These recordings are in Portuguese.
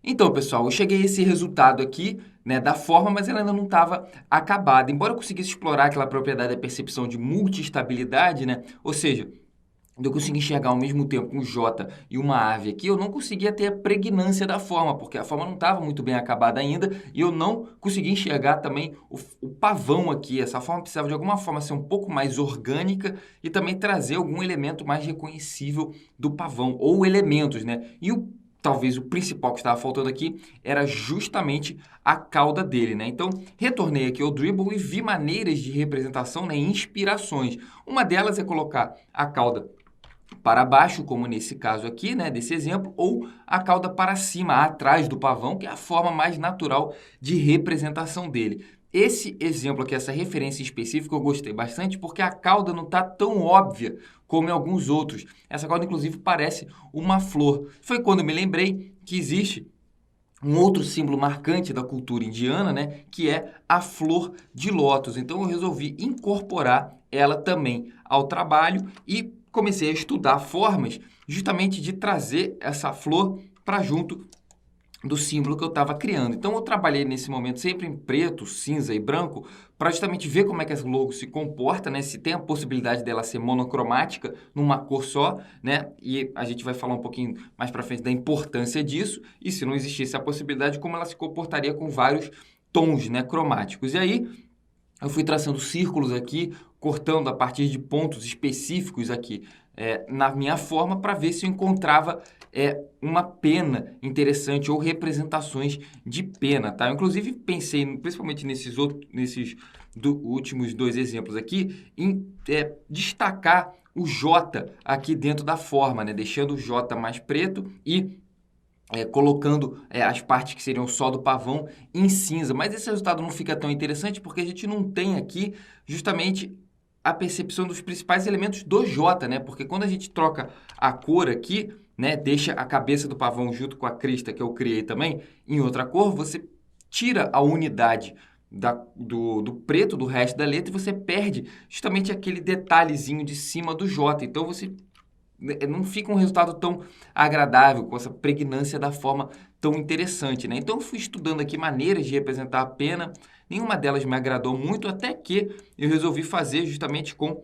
Então, pessoal, eu cheguei a esse resultado aqui, né, da forma, mas ela ainda não estava acabada. Embora eu conseguisse explorar aquela propriedade da percepção de multiestabilidade, né, ou seja, eu consegui enxergar ao mesmo tempo um J e uma ave aqui, eu não conseguia ter a pregnância da forma, porque a forma não estava muito bem acabada ainda, e eu não conseguia enxergar também o pavão aqui. Essa forma precisava de alguma forma ser um pouco mais orgânica e também trazer algum elemento mais reconhecível do pavão, ou elementos, né? Talvez o principal que estava faltando aqui era justamente a cauda dele, né? Então, retornei aqui ao Dribble e vi maneiras de representação, né, inspirações. Uma delas é colocar a cauda para baixo, como nesse caso aqui, né, desse exemplo, ou a cauda para cima, atrás do pavão, que é a forma mais natural de representação dele. Esse exemplo aqui, essa referência específica, eu gostei bastante porque a cauda não está tão óbvia como em alguns outros. Essa cauda, inclusive, parece uma flor. Foi quando eu me lembrei que existe um outro símbolo marcante da cultura indiana, né, que é a flor de lótus. Então eu resolvi incorporar ela também ao trabalho e comecei a estudar formas justamente de trazer essa flor para junto do símbolo que eu estava criando. Então eu trabalhei nesse momento sempre em preto, cinza e branco para justamente ver como é que esse logo se comporta, né? Se tem a possibilidade dela ser monocromática numa cor só, né? E a gente vai falar um pouquinho mais para frente da importância disso e se não existisse a possibilidade, como ela se comportaria com vários tons, né, cromáticos. E aí eu fui traçando círculos aqui, cortando a partir de pontos específicos aqui na minha forma para ver se eu encontrava uma pena interessante ou representações de pena, tá? Eu, inclusive, pensei, principalmente nesses últimos dois exemplos aqui, em destacar o J aqui dentro da forma, né? Deixando o J mais preto e colocando as partes que seriam só do pavão em cinza. Mas esse resultado não fica tão interessante porque a gente não tem aqui justamente a percepção dos principais elementos do J, né? Porque quando a gente troca a cor aqui, né, deixa a cabeça do pavão junto com a crista que eu criei também em outra cor, você tira a unidade do preto do resto da letra e você perde justamente aquele detalhezinho de cima do J. Então você não fica um resultado tão agradável, com essa pregnância da forma tão interessante, né? Então, eu fui estudando aqui maneiras de representar a pena, nenhuma delas me agradou muito, até que eu resolvi fazer justamente com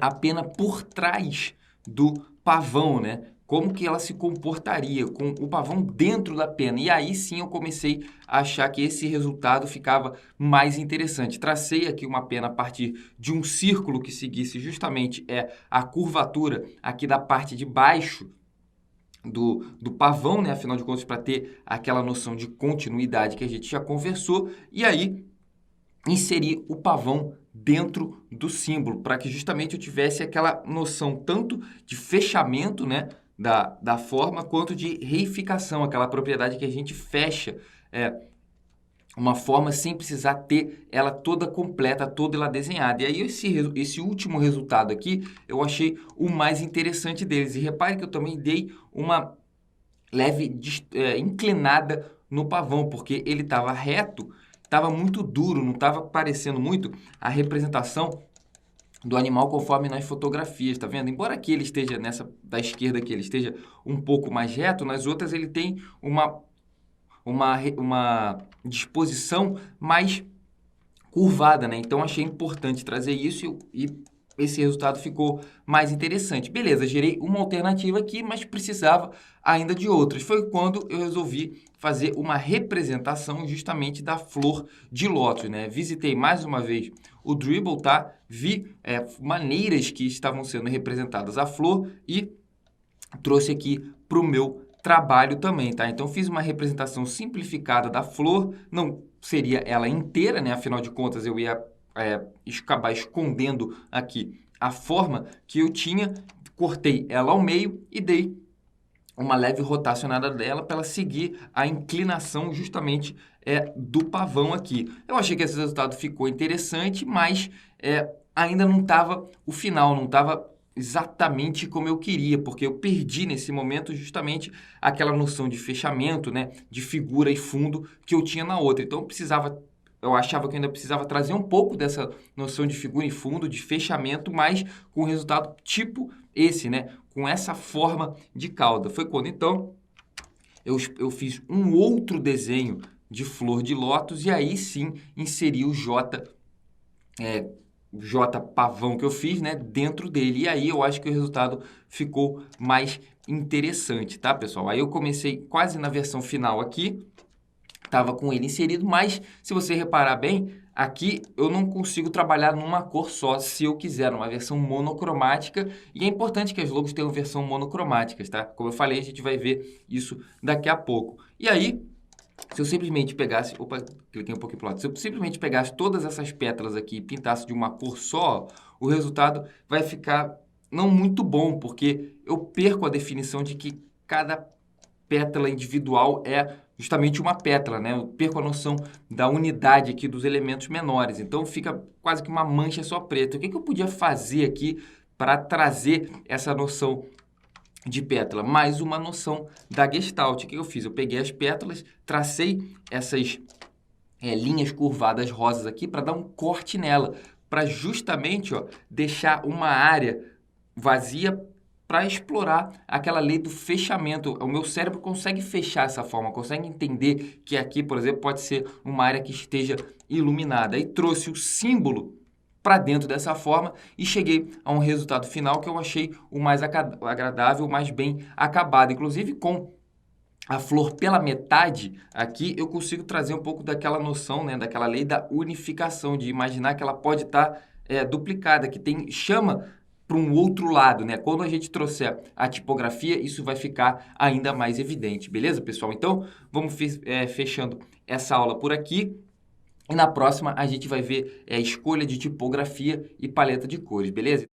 a pena por trás do pavão, né? Como que ela se comportaria com o pavão dentro da pena. E aí sim eu comecei a achar que esse resultado ficava mais interessante. Tracei aqui uma pena a partir de um círculo que seguisse justamente a curvatura aqui da parte de baixo do pavão, né? Afinal de contas, para ter aquela noção de continuidade que a gente já conversou. E aí inserir o pavão dentro do símbolo, para que justamente eu tivesse aquela noção tanto de fechamento, né, da forma, quanto de reificação, aquela propriedade que a gente fecha uma forma sem precisar ter ela toda completa, toda ela desenhada. E aí esse último resultado aqui, eu achei o mais interessante deles. E repare que eu também dei uma leve inclinada no pavão, porque ele estava reto, estava muito duro, não estava parecendo muito a representação do animal conforme nas fotografias, tá vendo? Embora aqui ele esteja nessa da esquerda aqui, ele esteja um pouco mais reto, nas outras ele tem uma disposição mais curvada, né? Então achei importante trazer isso e esse resultado ficou mais interessante. Beleza, gerei uma alternativa aqui, mas precisava ainda de outras. Foi quando eu resolvi fazer uma representação justamente da flor de lótus, né? Visitei mais uma vez o Dribble, tá? Vi maneiras que estavam sendo representadas a flor e trouxe aqui para o meu trabalho também, tá? Então, fiz uma representação simplificada da flor, não seria ela inteira, né? Afinal de contas, eu ia acabar escondendo aqui a forma que eu tinha, cortei ela ao meio e dei uma leve rotacionada dela para ela seguir a inclinação justamente do pavão aqui. Eu achei que esse resultado ficou interessante, mas ainda não estava o final, não estava exatamente como eu queria, porque eu perdi nesse momento justamente aquela noção de fechamento, né, de figura e fundo que eu tinha na outra. Então eu achava que eu ainda precisava trazer um pouco dessa noção de figura e fundo, de fechamento, mas com resultado tipo esse, né, com essa forma de cauda. Foi quando então eu fiz um outro desenho de flor de lótus e aí sim inseri o J pavão que eu fiz, né, dentro dele. E aí eu acho que o resultado ficou mais interessante, tá, pessoal? Aí eu comecei quase na versão final aqui, tava com ele inserido, mas se você reparar bem, aqui eu não consigo trabalhar numa cor só, se eu quiser, numa versão monocromática, e é importante que as logos tenham versão monocromáticas, tá? Como eu falei, a gente vai ver isso daqui a pouco. E aí, se eu simplesmente pegasse... Opa, cliquei um pouquinho pro lado. Se eu simplesmente pegasse todas essas pétalas aqui e pintasse de uma cor só, o resultado vai ficar não muito bom, porque eu perco a definição de que cada pétala individual é justamente uma pétala, né? Eu perco a noção da unidade aqui dos elementos menores. Então, fica quase que uma mancha só preta. O que eu podia fazer aqui para trazer essa noção de pétala? Mais uma noção da Gestalt. O que eu fiz? Eu peguei as pétalas, tracei essas linhas curvadas rosas aqui para dar um corte nela, para justamente deixar uma área vazia para explorar aquela lei do fechamento. O meu cérebro consegue fechar essa forma, consegue entender que aqui, por exemplo, pode ser uma área que esteja iluminada. E trouxe o símbolo para dentro dessa forma e cheguei a um resultado final que eu achei o mais agradável, o mais bem acabado. Inclusive com a flor pela metade, aqui eu consigo trazer um pouco daquela noção, né, daquela lei da unificação, de imaginar que ela pode estar duplicada, que chama para um outro lado, né? Quando a gente trouxer a tipografia, isso vai ficar ainda mais evidente, beleza, pessoal? Então, vamos fechando essa aula por aqui. E na próxima a gente vai ver escolha de tipografia e paleta de cores, beleza?